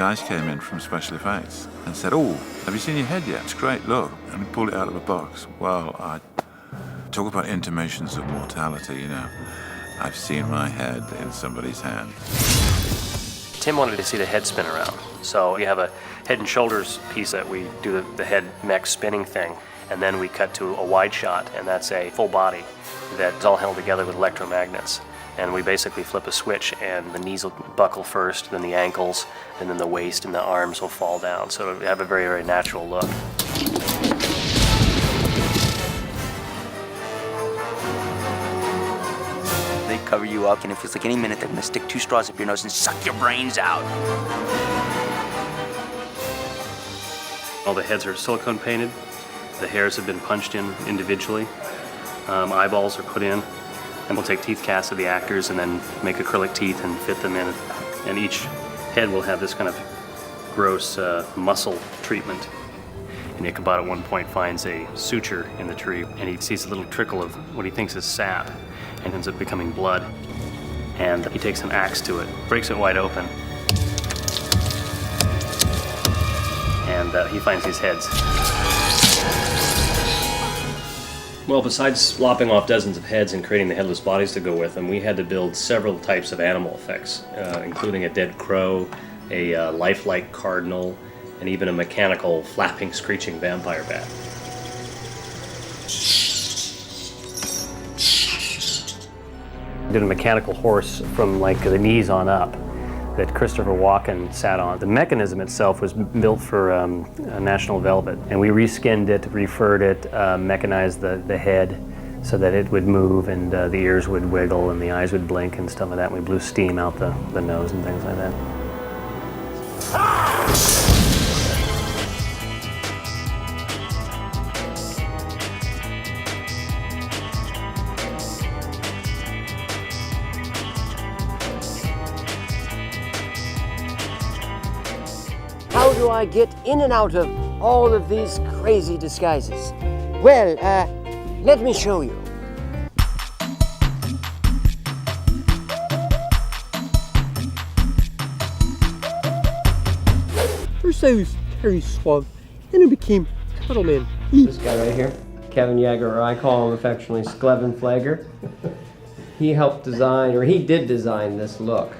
guys came in from special effects and said, "Oh, have you seen your head yet? It's great, look." And we pulled it out of a box. Well, I talk about intimations of mortality, you know. I've seen my head in somebody's hand. Tim wanted to see the head spin around. So we have a head and shoulders piece that we do the head neck spinning thing, and then we cut to a wide shot, and that's a full body that's all held together with electromagnets. And we basically flip a switch, and the knees will buckle first, then the ankles, and then the waist and the arms will fall down. So it'll have a very, very natural look. They cover you up, and it feels like any minute they're gonna stick 2 straws up your nose and suck your brains out. All the heads are silicone painted. The hairs have been punched in individually. Eyeballs are put in. And we'll take teeth casts of the actors and then make acrylic teeth and fit them in. And each head will have this kind of gross muscle treatment. And Ichabod at one point finds a suture in the tree, and he sees a little trickle of what he thinks is sap, and ends up becoming blood. And he takes an axe to it, breaks it wide open, and he finds these heads. Well, besides lopping off dozens of heads and creating the headless bodies to go with them, we had to build several types of animal effects, including a dead crow, a lifelike cardinal, and even a mechanical, flapping, screeching vampire bat. I did a mechanical horse from like the knees on up that Christopher Walken sat on. The mechanism itself was built for National Velvet, and we reskinned it, refurred it, mechanized the head so that it would move, and the ears would wiggle and the eyes would blink and stuff like that. And we blew steam out the nose and things like that. How do I get in and out of all of these crazy disguises? Well, let me show you. First I was Terry Swab, then I became Cuddleman. This guy right here, Kevin Yeager, or I call him affectionately Skleven Flager. He helped design, or he did design this look.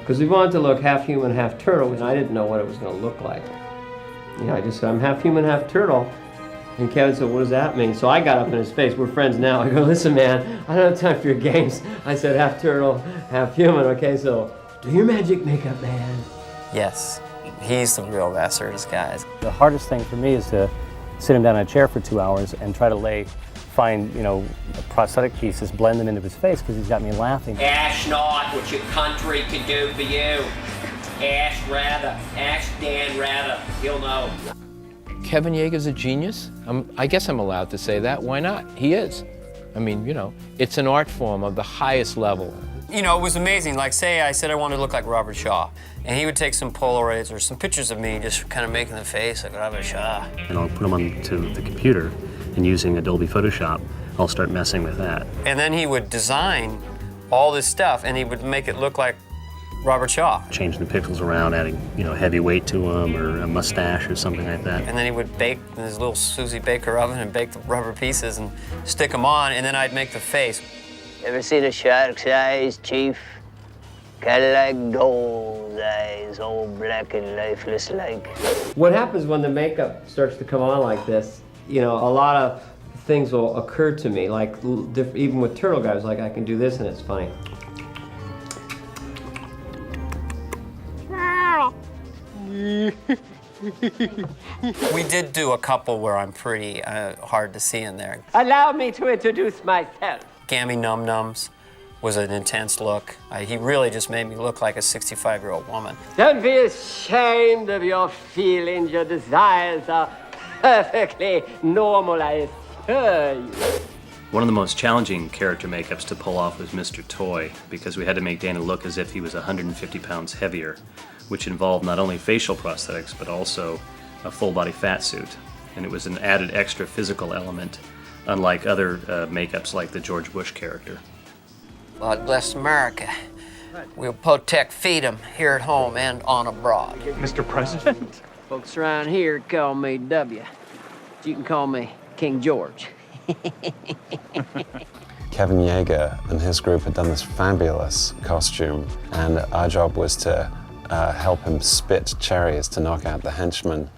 Because we wanted to look half human, half turtle, and I didn't know what it was going to look like. I just said, I'm half human, half turtle. And Kevin said, what does that mean? So I got up in his face. We're friends now. I go, listen, man, I don't have time for your games. I said, half turtle, half human. Okay, so do your magic, makeup man. Yes, he's the real master of disguise. The hardest thing for me is to sit him down in a chair for 2 hours and try to find prosthetic pieces, blend them into his face, because he's got me laughing. Ask not what your country can do for you. Ask rather. Ask Dan Rather. He'll know. Kevin Yeager's a genius. I guess I'm allowed to say that. Why not? He is. I mean, it's an art form of the highest level. It was amazing. Like, say I said I wanted to look like Robert Shaw, and he would take some Polaroids or some pictures of me just kind of making the face like Robert Shaw. And I'll put them onto the computer, and using Adobe Photoshop, I'll start messing with that. And then he would design all this stuff, and he would make it look like Robert Shaw. Changing the pixels around, adding heavy weight to them, or a mustache or something like that. And then he would bake in his little Susie Baker oven and bake the rubber pieces and stick them on, and then I'd make the face. Ever seen a shark's eyes, Chief? Kinda like doll's eyes, all black and lifeless like. What happens when the makeup starts to come on like this, a lot of things will occur to me, like even with Turtle Guys, like I can do this and it's funny. We did do a couple where I'm pretty hard to see in there. Allow me to introduce myself. Gammy Num Nums was an intense look. He really just made me look like a 65-year-old woman. Don't be ashamed of your feelings. Your desires are perfectly normal, I assure you. One of the most challenging character makeups to pull off was Mr. Toy, because we had to make Dana look as if he was 150 pounds heavier, which involved not only facial prosthetics, but also a full-body fat suit. And it was an added extra physical element, unlike other makeups like the George Bush character. God bless America. We'll protect freedom here at home and on abroad. Mr. President? Folks around here call me W. You can call me King George. Kevin Yeager and his group had done this fabulous costume, and our job was to help him spit cherries to knock out the henchmen.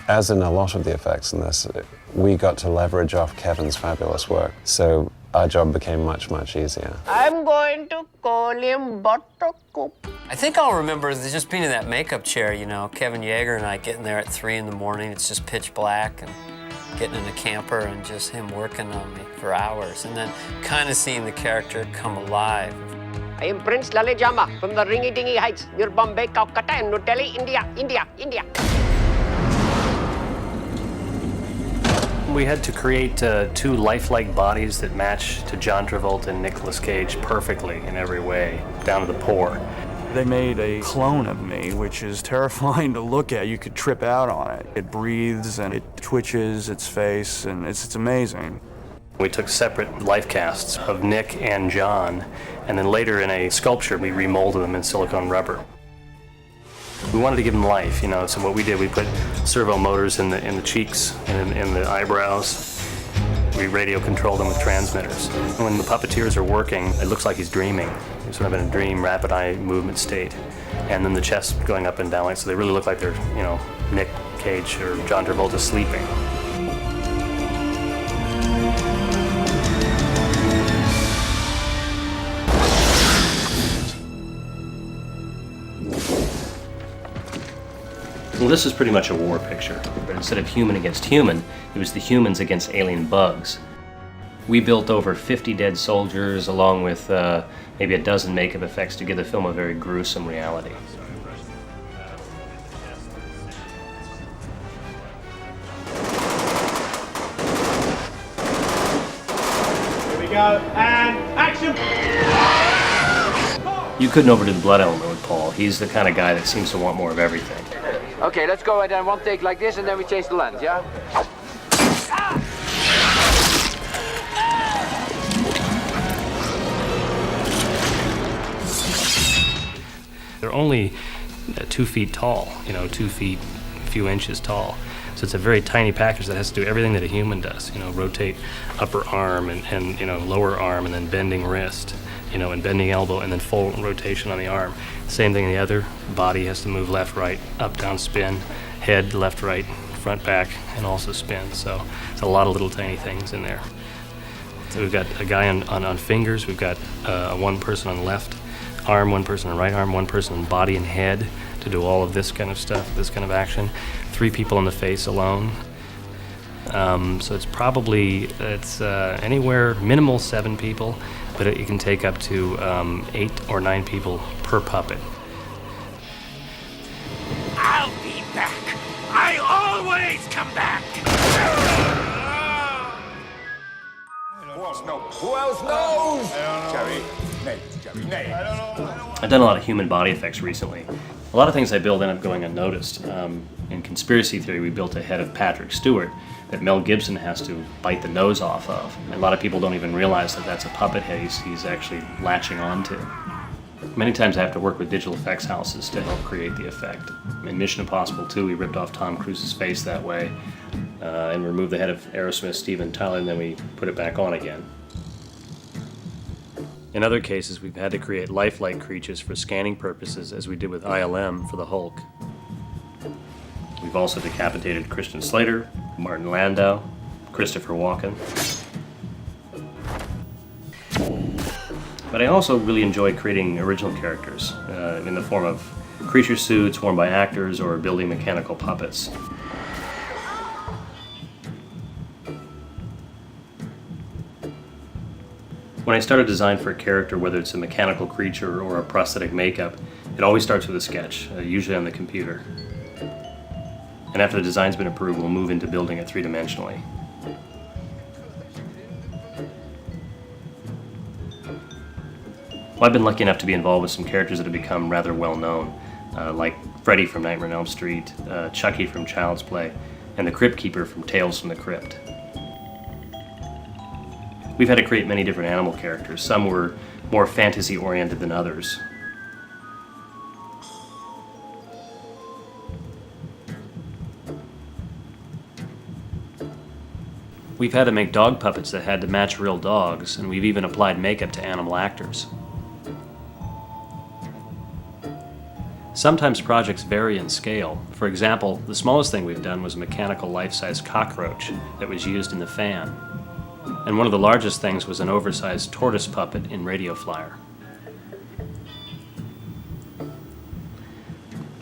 As in a lot of the effects in this, we got to leverage off Kevin's fabulous work, so our job became much, much easier. I'm going to call him Buttercup. I think I'll remember just being in that makeup chair, you know, Kevin Yeager and I getting there at 3 in the morning. It's just pitch black, and getting in a camper and just him working on me for hours, and then kind of seeing the character come alive. I am Prince Lalejama from the Ringy Dingy Heights near Bombay, Calcutta, and New Delhi, India, India, India. We had to create 2 lifelike bodies that match to John Travolta and Nicolas Cage perfectly in every way, down to the pore. They made a clone of me, which is terrifying to look at. You could trip out on it. It breathes and it twitches its face, and it's amazing. We took separate life casts of Nick and John, and then later in a sculpture we remolded them in silicone rubber. We wanted to give them life, you know, so what we did, we put servo motors in the cheeks and in the eyebrows. We radio control them with transmitters. When the puppeteers are working, it looks like he's dreaming. He's sort of in a dream, rapid eye movement state. And then the chest going up and down, like, so they really look like they're, you know, Nick Cage or John Travolta sleeping. Well, this is pretty much a war picture, but instead of human against human, it was the humans against alien bugs. We built over 50 dead soldiers along with maybe a dozen makeup effects to give the film a very gruesome reality. Here we go, and action! You couldn't overdo the blood element with Paul. He's the kind of guy that seems to want more of everything. Okay, let's go ahead and one take like this, and then we change the lens, yeah? They're only 2 feet tall, you know, 2 feet, a few inches tall. So it's a very tiny package that has to do everything that a human does, you know, rotate upper arm and you know, lower arm, and then bending wrist, you know, and bending elbow, and then full rotation on the arm. Same thing in the other. Body has to move left, right, up, down, spin. Head, left, right, front, back, and also spin. So it's a lot of little tiny things in there. So we've got a guy on fingers. We've got one person on left arm, one person on right arm, one person on body and head to do all of this kind of stuff, this kind of action. 3 people in the face alone. So it's probably, anywhere, minimal 7 people, but it can take up to 8 or 9 people per puppet. I'll be back. I always come back. Who else knows? Jerry, Nate, Jerry, Nate. I've done a lot of human body effects recently. A lot of things I build end up going unnoticed. In conspiracy theory, we built a head of Patrick Stewart that Mel Gibson has to bite the nose off of. And a lot of people don't even realize that that's a puppet head he's actually latching onto. Many times I have to work with digital effects houses to help create the effect. In Mission Impossible 2, we ripped off Tom Cruise's face that way and removed the head of Aerosmith Steven Tyler, and then we put it back on again. In other cases, we've had to create lifelike creatures for scanning purposes, as we did with ILM for the Hulk. We've also decapitated Christian Slater, Martin Landau, Christopher Walken. But I also really enjoy creating original characters in the form of creature suits worn by actors or building mechanical puppets. When I start a design for a character, whether it's a mechanical creature or a prosthetic makeup, it always starts with a sketch, usually on the computer. And after the design's been approved, we'll move into building it 3-dimensionally. Well, I've been lucky enough to be involved with some characters that have become rather well known, like Freddy from Nightmare on Elm Street, Chucky from Child's Play, and the Crypt Keeper from Tales from the Crypt. We've had to create many different animal characters. Some were more fantasy-oriented than others. We've had to make dog puppets that had to match real dogs, and we've even applied makeup to animal actors. Sometimes projects vary in scale. For example, the smallest thing we've done was a mechanical life-size cockroach that was used in the fan. And one of the largest things was an oversized tortoise puppet in Radio Flyer.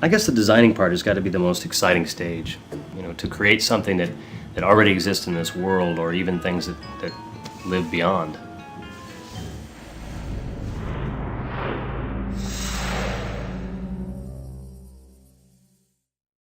I guess the designing part has got to be the most exciting stage. You know, to create something that already exists in this world, or even things that live beyond.